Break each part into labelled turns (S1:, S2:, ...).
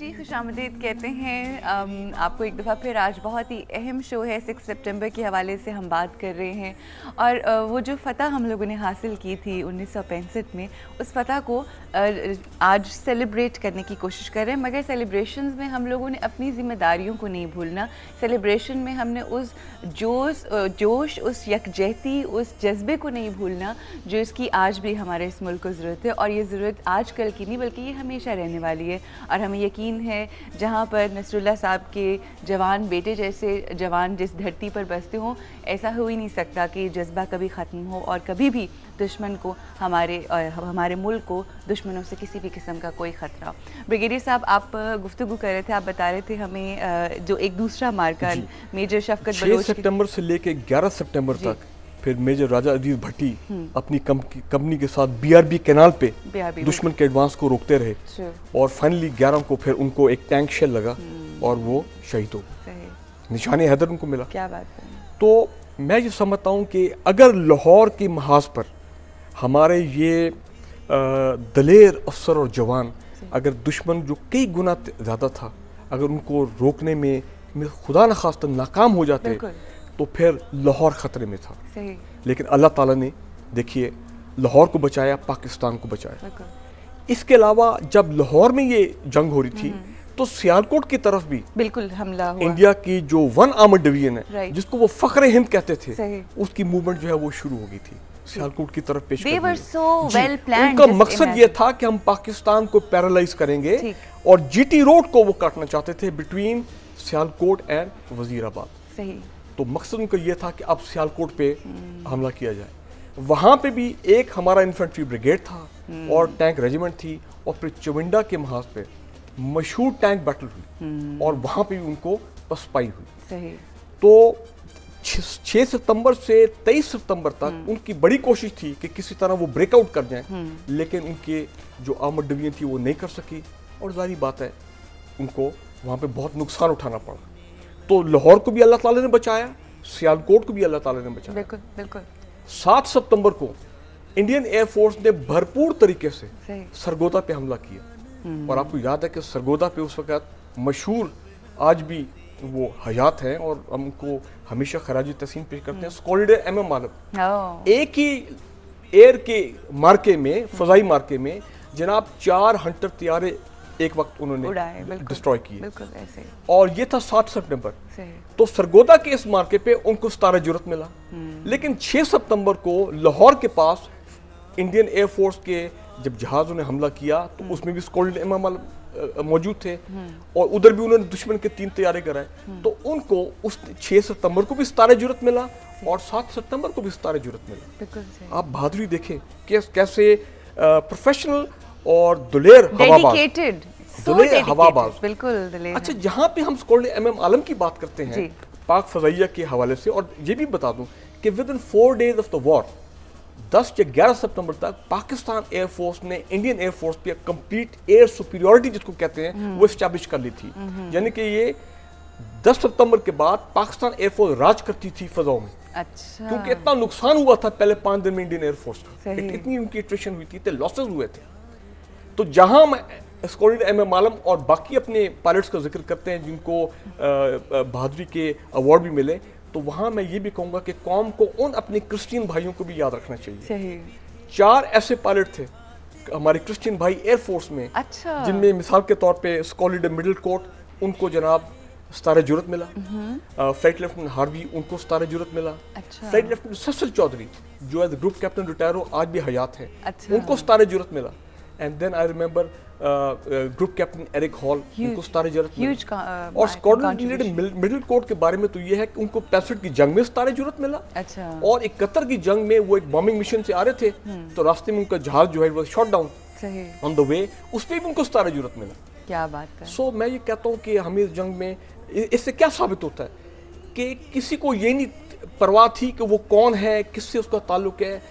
S1: जी, खुशामदीद कहते हैं आपको एक दफ़ा फिर। आज बहुत ही अहम शो है, 6 सितंबर के हवाले से हम बात कर रहे हैं। और वो जो फ़तह हम लोगों ने हासिल की थी 1965 में, उस फ़तह को आज सेलिब्रेट करने की कोशिश कर रहे हैं। मगर सेलिब्रेशंस में हम लोगों ने अपनी ज़िम्मेदारियों को नहीं भूलना। सेलिब्रेशन में हमने उस जोश, उस यकजहती, उस जज्बे को नहीं भूलना जो इसकी आज भी हमारे इस मुल्क को ज़रूरत है। और ये ज़रूरत आज कल की नहीं बल्कि ये हमेशा रहने वाली है। और हमें यकीन है जहाँ पर नसरुल्लाह साहब के जवान बेटे जैसे जवान जिस धरती पर बसते हों, ऐसा हो ही नहीं सकता कि जज्बा कभी ख़त्म हो और कभी भी दुश्मन को हमारे मुल्क को दुश्मनों से किसी भी किस्म का कोई ख़तरा हो। ब्रिगेडियर साहब, आप गुफ्तगू कर रहे थे, आप बता रहे थे हमें जो एक दूसरा मार्का मेजर शफकत बलोच
S2: 6 सितंबर से लेकर 11 सितंबर तक फिर मेजर राजा अजीज भट्टी अपनी कंपनी के साथ बीआरबी कैनाल पे दुश्मन के एडवांस को रोकते रहे और फाइनली 11 को फिर उनको एक टैंक शेल लगा और वो शहीद हो गए। निशाने हैदर उनको मिला।
S1: क्या बात है।
S2: तो मैं ये समझता हूँ कि अगर लाहौर के महाज पर हमारे ये दलेर अफसर और जवान, अगर दुश्मन जो कई गुना ज़्यादा था, अगर उनको रोकने में खुदा न खास्ता नाकाम हो जाते तो फिर लाहौर ख़तरे में था।
S1: सही।
S2: लेकिन अल्लाह ताला ने देखिए लाहौर को बचाया, पाकिस्तान को बचाया। इसके अलावा जब लाहौर में ये जंग हो रही थी तो सियालकोट की तरफ भी
S1: बिल्कुल हमला हुआ।
S2: इंडिया की जो 1 आर्मर्ड डिवीजन है जिसको वो फख्र हिंद कहते थे, उसकी मूवमेंट जो है वो शुरू हो गई थी सियालकोट की तरफ पेश करने। उनका मकसद ये था कि हम पाकिस्तान को पैरालाइज करेंगे और जीटी रोड को वो काटना चाहते थे बिटवीन सियालकोट एंड वजीराबाद।
S1: सही।
S2: तो मकसद उनका ये था कि अब सियालकोट पे हमला किया जाए। वहाँ पे भी एक हमारा इन्फेंट्री ब्रिगेड था और टैंक रेजिमेंट थी और फिर चविंडा के महाज पे मशहूर टैंक बैटल हुई और वहाँ पे भी उनको पसपाई हुई।
S1: सही।
S2: तो 6 सितंबर से 23 सितंबर तक उनकी बड़ी कोशिश थी कि किसी तरह वो ब्रेकआउट कर जाएं, लेकिन उनके जो आर्मर्ड डिवीजन थी वो नहीं कर सकी और जारी बात है उनको वहाँ पे बहुत नुकसान उठाना पड़ा। तो लाहौर को भी अल्लाह ताला ने बचाया, सियालकोट को भी अल्लाह ताला ने बचाया।
S1: बिल्कुल बिल्कुल।
S2: 7 सितंबर को इंडियन एयरफोर्स ने भरपूर तरीके से सरगोदा पे हमला किया और आपको याद है कि सरगोदा पे उस वक्त मशहूर आज भी वो हयात हैं और हम उनको हमेशा खराजी तहसीन पेश करते हैं, स्क्वाड्रन MM आलम। एक ही एयर के मार्के में, फजाई मार्के में जनाब 4 हंटर तैयारे एक वक्त उन्होंने डिस्ट्रॉय किए और ये था 7 सितंबर। तो सरगोदा के इस मार्के पे उनको 17 जुर्रत मिला। लेकिन 6 सितंबर को लाहौर के पास इंडियन एयरफोर्स के जब जहाज़ों ने हमला किया तो उसमें भी स्क्वाड्रन MM मौजूद थे और उधर भी उन्होंने दुश्मन के 3 तैयारे कराए। तो उनको उस 6 सितंबर को भी 17 जुर्रत मिला और 7 सितंबर को भी 17 जुर्रत मिला। आप बहादुरी देखें कि कैसे प्रोफेशनल और दुलेर हवाबाज।
S1: बिल्कुल।
S2: अच्छा, जहाँ पे हम स्क्वाड्रन MM आलम की बात करते हैं पाक फजाइया के हवाले से, और ये भी बता दूं कि with in 4 days of the war 10 या 11 सितंबर तक पाकिस्तान एयरफोर्स ने इंडियन एयरफोर्स पे कंप्लीट एयर सुपीरियरिटी जिसको कहते हैं वो एस्टैब्लिश कर ली थी। यानी कि ये 10 सितंबर के बाद पाकिस्तान एयरफोर्स राज करती थी फजाओं में।
S1: अच्छा।
S2: क्योंकि इतना नुकसान हुआ था पहले 5 दिन में इंडियन एयरफोर्स का, इतनी उनकी एट्रिशन हुई थी, इतने लॉसेस हुए थे। तो जहां मैं स्क्वाड्रन MM आलम और बाकी अपने पायलट्स का जिक्र करते हैं जिनको बहादुरी के अवार्ड भी मिले, तो वहां मैं ये भी कहूंगा कि कौम को उन अपने क्रिश्चियन भाइयों को भी याद रखना चाहिए।
S1: सही।
S2: 4 ऐसे पायलट थे हमारे क्रिश्चियन भाई एयरफोर्स में।
S1: अच्छा।
S2: जिनमें मिसाल के तौर पे स्क्वाड्रन मिडिल कोर्ट, उनको जनाब 17 जुर्रत मिला। फ्लाइट लेफ्टिनेंट हार्वी, उनको 17 जुर्रत मिला।
S1: अच्छा।
S2: फ्लाइट लेफ्टिनेंट ससल चौधरी जो एज ग्रुप कैप्टन रिटायर हो, आज भी हयात है।
S1: अच्छा।
S2: उनको 17 जुर्रत मिला। And then I remember group captain Eric Hall, उनको 17 जुर्रत मिला। और स्क्वाड्रन मिडिल कोर्ट के बारे में तो ये है कि उनको 65 की जंग में 17 जुर्रत मिला।
S1: अच्छा।
S2: और 71 की जंग में वो एक बॉम्बिंग मिशन से आ रहे थे तो रास्ते में उनका जहाज जो है वो shot down on the way, उस पर भी उनको 17 जुर्रत मिला।
S1: क्या बात है।
S2: सो मैं ये कहता हूँ कि हमें इस जंग में इससे क्या साबित होता है कि किसी को ये नहीं परवाह थी कि वो कौन है, किससे उसका ताल्लुक है।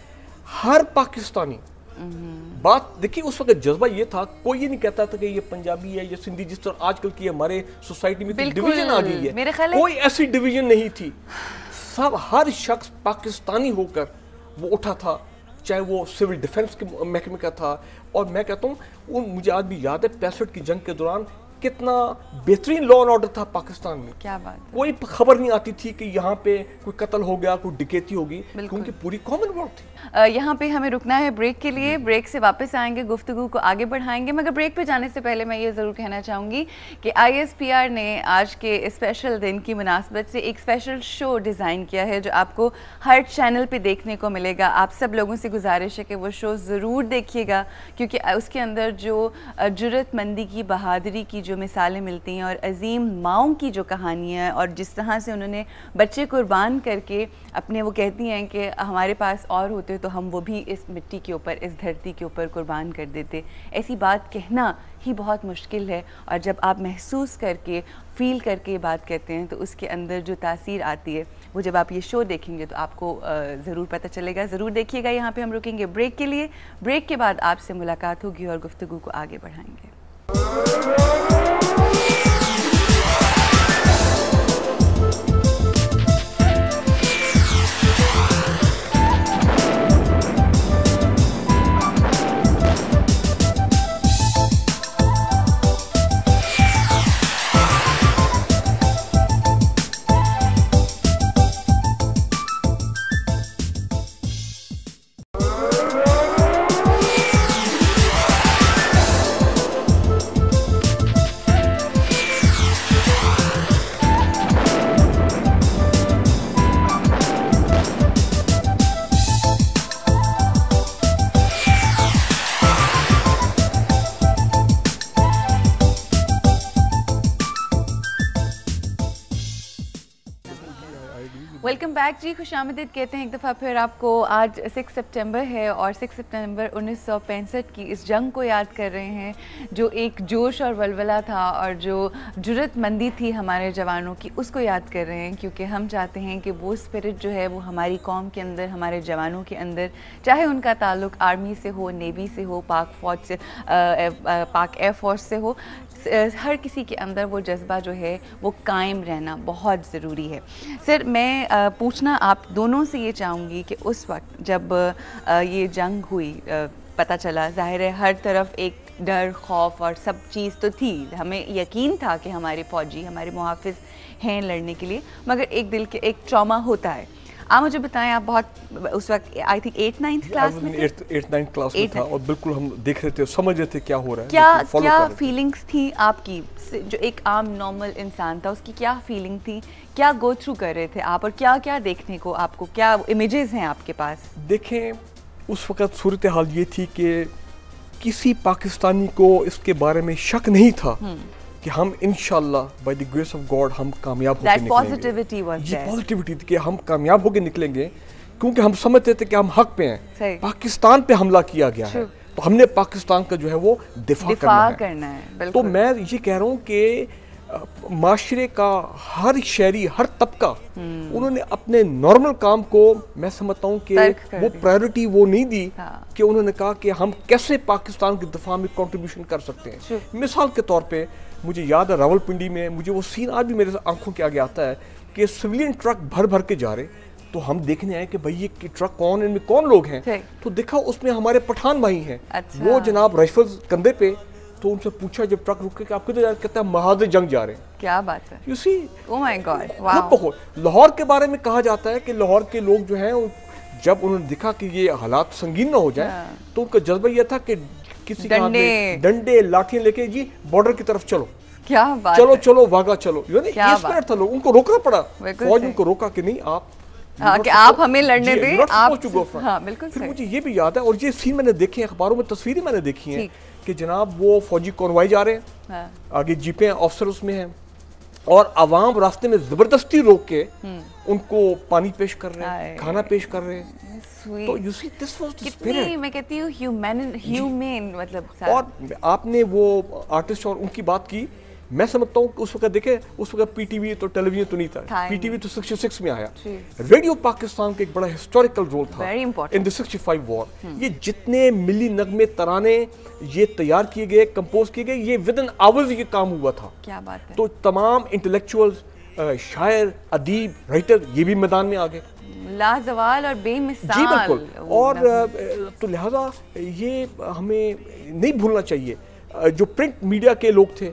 S2: हर पाकिस्तानी बात देखिए, उस वक्त जज्बा ये था, कोई ये नहीं कहता था कि ये पंजाबी है, ये सिंधी, जिस तरह आजकल की हमारे सोसाइटी में डिवीजन आ गई है। कोई ऐसी डिवीजन नहीं थी। सब हर शख्स पाकिस्तानी होकर वो उठा था, चाहे वो सिविल डिफेंस के महकमे का था। और मैं कहता हूँ मुझे आज भी याद है 65 की जंग के दौरान कितना बेहतरीन लॉ एंड ऑर्डर था पाकिस्तान में।
S1: क्या बात है।
S2: कोई खबर नहीं आती थी कि यहाँ पे कोई कत्ल हो गया, कोई डकैती होगी, क्योंकि पूरी कॉमनवेल्थ थी।
S1: यहाँ पे हमें रुकना है ब्रेक के लिए, ब्रेक से वापस आएंगे, गुफ्तगू को आगे बढ़ाएंगे। मगर ब्रेक पे जाने से पहले मैं ये ज़रूर कहना चाहूँगी कि ISPR ने आज के स्पेशल दिन की मुनासबत से एक स्पेशल शो डिज़ाइन किया है जो आपको हर चैनल पे देखने को मिलेगा। आप सब लोगों से गुजारिश है कि वो शो ज़रूर देखिएगा, क्योंकि उसके अंदर जो जुर्रतमंदी की, बहादुरी की जो मिसालें मिलती हैं और अजीम माओं की जो कहानियाँ और जिस तरह से उन्होंने बच्चे कुर्बान करके अपने, वो कहती हैं कि हमारे पास और होते तो हम वो भी इस मिट्टी के ऊपर, इस धरती के ऊपर कुर्बान कर देते। ऐसी बात कहना ही बहुत मुश्किल है, और जब आप महसूस करके, फील करके बात कहते हैं तो उसके अंदर जो तासीर आती है वो जब आप ये शो देखेंगे तो आपको ज़रूर पता चलेगा। ज़रूर देखिएगा। यहाँ पे हम रुकेंगे ब्रेक के लिए, ब्रेक के बाद आपसे मुलाकात होगी और गुफ्तगू को आगे बढ़ाएंगे। वेलकम बैक जी, खुशामदीद कहते हैं एक दफ़ा फिर आपको। आज 6 सितंबर है और 6 सितंबर 1965 की इस जंग को याद कर रहे हैं, जो एक जोश और वलवला था और जो जुर्रतमंदी थी हमारे जवानों की, उसको याद कर रहे हैं। क्योंकि हम चाहते हैं कि वो स्पिरिट जो है वो हमारी कौम के अंदर, हमारे जवानों के अंदर, चाहे उनका ताल्लुक आर्मी से हो, नेवी से हो, पाक फ़ौज से, पाक एयर फोर्स से हो, हर किसी के अंदर वो जज्बा जो है वो कायम रहना बहुत ज़रूरी है। सर, मैं पूछना आप दोनों से ये चाहूँगी कि उस वक्त जब ये जंग हुई, पता चला, ज़ाहिर है हर तरफ एक डर, खौफ और सब चीज़ तो थी, हमें यकीन था कि हमारे फ़ौजी, हमारे मुहाफ़िज़ हैं लड़ने के लिए, मगर एक दिल के एक ट्रॉमा होता है। आप मुझे बताएं, आप बहुत उस वक्त आई थिंक 8-9th क्लास में थे?
S2: 8-9th क्लास में था और बिल्कुल हम देख रहे थे, समझ रहे थे क्या हो रहा है।
S1: क्या फीलिंग्स थी आपकी, जो एक आम नॉर्मल इंसान था उसकी क्या फीलिंग थी, क्या गो थ्रू कर रहे थे आप, और क्या क्या देखने को आपको, क्या इमेजेस हैं आपके पास?
S2: देखें, उस वक्त सूरत हाल ये थी कि किसी पाकिस्तानी को इसके बारे में शक नहीं था कि हम इंशाल्लाह by the grace of God हम कामयाब होकर निकलेंगे। पॉजिटिविटी थी कि हम कामयाब होकर निकलेंगे, क्योंकि हम समझते थे कि हम हक पे हैं। पाकिस्तान पे हमला किया गया है तो हमने पाकिस्तान का जो है वो दिफा करना है। तो मैं ये कह रहा हूँ कि माशरे का हर शहरी, हर तबका, उन्होंने अपने नॉर्मल काम को, मैं समझता हूँ कि वो प्रायोरिटी वो नहीं दी कि उन्होंने कहा कि हम कैसे पाकिस्तान के दफा में कंट्रीब्यूशन कर सकते हैं। मिसाल के तौर पे मुझे याद है रावलपिंडी में, मुझे वो सीन आज भी मेरे आंखों के आगे आता है कि सिविलियन ट्रक भर भर के जा रहे, तो हम देखने आए कि भाई ये ट्रक कौन, इनमें कौन लोग हैं, तो देखा उसमें हमारे पठान भाई हैं। वो जनाब राइफल्स कंधे पे, तो उनसे पूछा जब ट्रक रुके कि आप किधर जा रहे, कहते हैं महाज जंग जा रहे हैं।
S1: क्या बात है,
S2: you see,
S1: oh my God, wow.
S2: Lahore के बारे में कहा जाता है कि लाहौर के लोग जो हैं, जब उन्होंने देखा कि ये हालात संगीन ना हो जाए, तो उनका जज्बा यह था कि किसी डंडे लाठियां लेके जी बॉर्डर की तरफ चलो।
S1: क्या बात,
S2: चलो चलो वागा चलो, ये स्पिरिट था। लोग उनको रोकना पड़ा, फौज उनको रोका कि नहीं आप
S1: हमें लड़ने दें, आप। हाँ, बिल्कुल।
S2: फिर मुझे ये भी याद है, और ये सीन मैंने देखे अखबारों में, तस्वीरें मैंने देखी हैं कि जनाब वो फौजी कॉन्वॉय जा रहे हैं, आगे जीपें, ऑफिसर उसमें हैं, और आवाम रास्ते में जबरदस्ती रोक के उनको पानी पेश कर रहे हैं, खाना पेश कर रहे हैं। तो you see, this was the spirit.
S1: मैं कहती हूँ ह्यूमन, मतलब।
S2: और आपने वो आर्टिस्ट और उनकी बात की, मैं समझता हूँ उस वक्त देखे, उस वक्त पीटीवी तो टेलीविजन तो नहीं था, पीटीवी तो 66 में आया। रेडियो पाकिस्तान का एक बड़ा हिस्टोरिकल रोल था इन द 65 वॉर। ये जितने मिली नगमे तराने ये तैयार किए गए, कंपोज किए गए, ये विद इन आवर्स ये काम हुआ था।
S1: क्या बात है।
S2: तो तमाम इंटेलेक्चुअल्स, शायर, अदीब, राइटर, ये भी मैदान में आ गए,
S1: लाजवाल और बेमिसाल।
S2: जी बिल्कुल। और तो लिहाजा ये हमें नहीं भूलना चाहिए। जो प्रिंट मीडिया के लोग थे,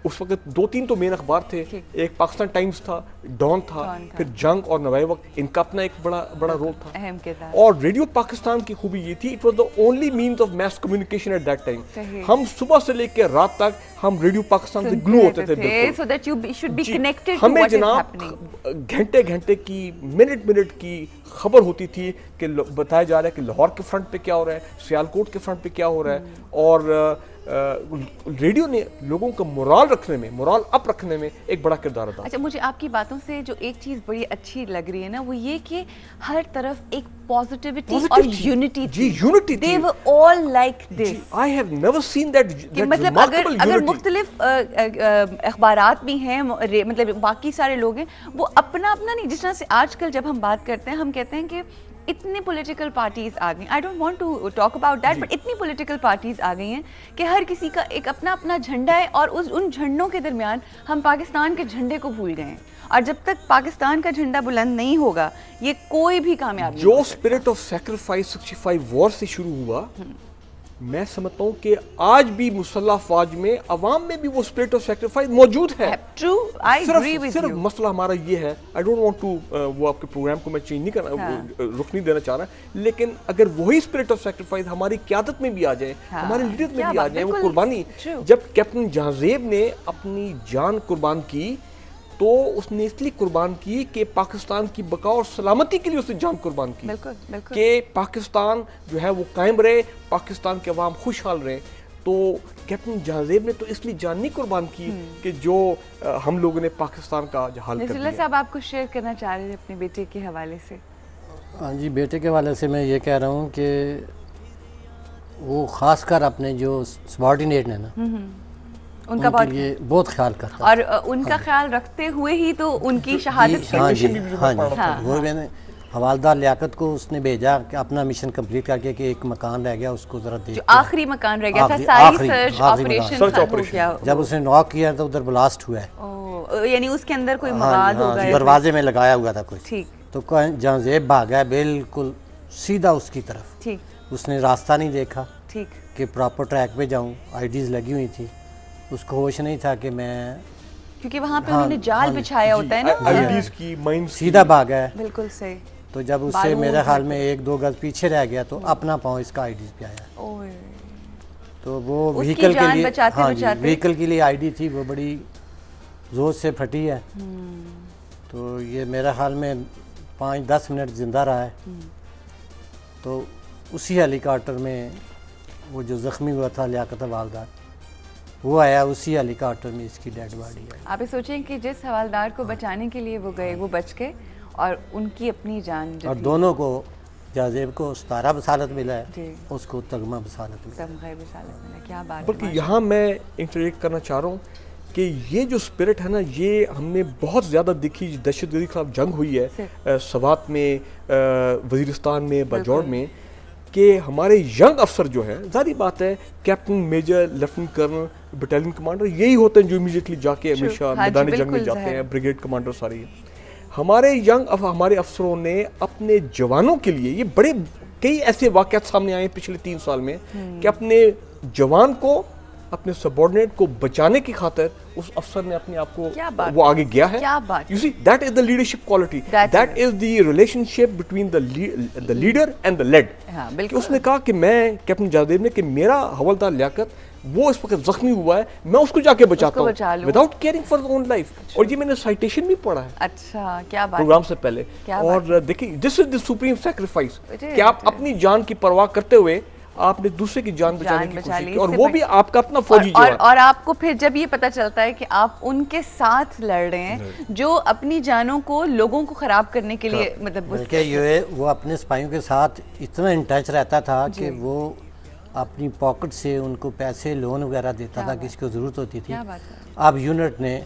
S2: उस वक्त 2-3 तो मेन अखबार थे, एक पाकिस्तान टाइम्स था, डॉन था, फिर जंग और नवाए वक्त, इनका अपना एक बड़ा रोल था,
S1: अहम किरदार।
S2: और रेडियो पाकिस्तान की खूबी ये थी, it was the only means of mass communication at that time. हम सुबह से लेकर रात तक हम रेडियो पाकिस्तान से ग्लू होते थे, बिल्कुल।
S1: so that you should be connected to
S2: हमें
S1: what is
S2: जनाब
S1: happening।
S2: घंटे की, मिनट की खबर होती थी कि बताया जा रहा है कि लाहौर के फ्रंट पे क्या हो रहा है, सियालकोट के फ्रंट पे क्या हो रहा है, और रेडियो ने लोगों का मोराल अप रखने में एक बड़ा किरदार अदा।
S1: अच्छा, मुझे आपकी बातों से जो एक चीज़ बड़ी अच्छी लग रही है ना, वो ये कि हर तरफ एक पॉजिटिविटी और यूनिटी थी।
S2: Unity
S1: They were all like this।
S2: I have never seen that
S1: मतलब अगर मुख्तलिफ अखबारात भी हैं, मतलब बाकी सारे लोग हैं, वो अपना नहीं, जिस तरह से आजकल जब हम बात करते हैं, हम कहते हैं कि इतनी पॉलिटिकल पार्टीज आ गई, I don't want to talk about that, but इतनी पॉलिटिकल पार्टीज आ गई हैं कि हर किसी का एक अपना झंडा है, और उन झंडों के दरमियान हम पाकिस्तान के झंडे को भूल गए हैं, और जब तक पाकिस्तान का झंडा बुलंद नहीं होगा ये कोई भी कामयाब नहीं हो सकता।
S2: जो स्पिरिट ऑफ सैक्रिफाइस 65 वॉर से शुरू हुआ, मैं समझता हूँ कि आज भी मुसल्लह फौज में, अवाम में भी वो स्पिरिट ऑफ सैक्रिफाइस मौजूद है।
S1: True, I agree with
S2: सिर्फ
S1: you।
S2: मसला हमारा ये है, आई डोंट वांट टू, वो आपके प्रोग्राम को मैं चेंज नहीं करना, रुख नहीं देना चाह रहा, लेकिन अगर वही स्पिरिट ऑफ सैक्रिफाइस हमारी क़यादत में भी आ जाए, हमारे लीडर में भी आ जाए, वो कुर्बानी, जब कैप्टन जहांजेब ने अपनी जान कुर्बान की, तो उसने इसलिए कुर्बान की कि पाकिस्तान की बका और सलामती के लिए उसने जान कुर्बान की, कि पाकिस्तान जो है वो कायम रहे, पाकिस्तान के अवाम खुशहाल रहे। तो कैप्टन जहांजेब ने तो इसलिए जान नहीं कुर्बान की कि जो हम लोगों ने पाकिस्तान का हाल कर दिया।
S1: साहब, आप कुछ शेयर करना चाह रहे थे अपने बेटे के हवाले से?
S3: हाँ जी, बेटे के हवाले से मैं ये कह रहा हूँ कि वो खासकर अपने जो सबॉर्डिनेट है ना,
S1: उनका
S3: बहुत ख्याल करता,
S1: और उनका ख्याल रखते हुए ही तो उनकी शहादत।
S3: हाँ जी, वो मैंने हवालदार लियाकत को उसने भेजा कि अपना मिशन कंप्लीट करके, कि एक मकान रह गया उसको जरा देख,
S1: आखिरी मकान रह गया था, सारी सर्च ऑपरेशन
S3: जब उसने नॉक किया तो उधर ब्लास्ट हुआ है,
S1: यानी उसके अंदर कोई मवाद होगा,
S3: दरवाजे में लगाया हुआ था कुछ।
S1: ठीक।
S3: तो जहांजेब भागा बिल्कुल सीधा उसकी तरफ।
S1: ठीक।
S3: उसने रास्ता नहीं देखा,
S1: ठीक,
S3: कि प्रॉपर ट्रैक पे जाऊं, आईडीज लगी हुई थी, उसको होश नहीं था कि मैं,
S1: क्योंकि वहाँ पे उन्होंने जाल बिछाया होता है ना,
S2: आईडीज की माइंड,
S3: सीधा भागा है।
S1: बिल्कुल सही।
S3: तो जब उससे मेरे ख्याल में 1-2 गज पीछे रह गया, तो अपना पाँव इसका आईडीज पे आया। तो वो व्हीकल के लिए, हाँ जी, व्हीकल के लिए आईडी थी, वो बड़ी जोर से फटी है। तो ये मेरे ख्याल में 5-10 मिनट जिंदा रहा है। तो उसी हेलीकॉप्टर में वो जो ज़ख्मी हुआ था लियाकत हवालदार, वो आया, उसी हेलीकॉप्टर में इसकी डेड बॉडी है।
S1: आप ये सोचें कि जिस हवालदार को बचाने के लिए वो गए, वो बच गए, और उनकी अपनी जान जो
S3: और
S1: थी,
S3: दोनों को, जहांजेब को 17 बसालत मिला है, उसको तगमा बसालत मिला।
S1: क्या बात।
S2: बल्कि यहाँ मैं इंटरेक्ट करना चाह रहा हूँ कि ये जो स्पिरिट है ना, ये हमने बहुत ज़्यादा देखी। दहशतगर्दी के खिलाफ जंग हुई है सवात में, वजीरिस्तान में, बाजौड़ में, कि हमारे यंग अफसर जो है, जारी बात है, captain, major, lieutenant colonel, battalion commander यही होते हैं जो इमीडिएटली जाके हमेशा मैदान जंग में जाते हैं, ब्रिगेड कमांडर सारी। हमारे हमारे अफसरों ने अपने जवानों के लिए, ये बड़े कई ऐसे वाक़यात सामने आए पिछले 3 साल में, कि अपने जवान को, अपने सबऑर्डिनेट को बचाने की खातिर उस अफसर ने अपने आप को, वो आगे गया है। You see, that is the leadership quality, that is the relationship between the leader and the led. उसने कहा कि मैं, कैप्टन जहांजेब ने, कि मेरा हवलदार लियाकत वो इस वक्त जख्मी हुआ है, मैं उसको जाके बचाता हूँ without caring for own life. और ये मैंने साइटेशन भी पढ़ा है,
S1: अच्छा, क्या बात,
S2: प्रोग्राम से पहले। और देखिए, this is the supreme sacrifice, कि आप अपनी जान की परवाह करते हुए आपने दूसरे की जान बचाने की कोशिश की, और वो भी आपका अपना फौजी जवान।
S1: और आपको फिर जब ये पता चलता है कि आप उनके साथ लड़ रहे हैं, जो अपनी जानों को, लोगों को खराब करने के लिए, मतलब
S3: ये वो अपने सिपाहियों के साथ इतना इन टच रहता था कि वो अपनी पॉकेट से उनको पैसे, लोन वगैरह देता था, किसको ज़रूरत होती थी। अब यूनिट ने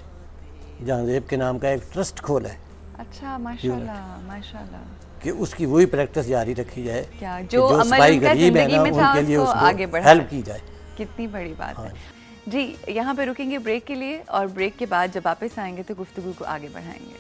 S3: जहांजेब के नाम का एक ट्रस्ट खोला है।
S1: अच्छा, माशाल्लाह, माशाल्लाह,
S3: कि उसकी वही प्रैक्टिस जारी रखी जाए,
S1: क्या जो सिपाही गरीब है ना, उनके लिए आगे
S3: हेल्प की जाए।
S1: कितनी बड़ी बात है जी। यहाँ पे रुकेंगे ब्रेक के लिए, और ब्रेक के बाद जब वापस आएंगे तो गुफ्तगू को आगे बढ़ाएंगे।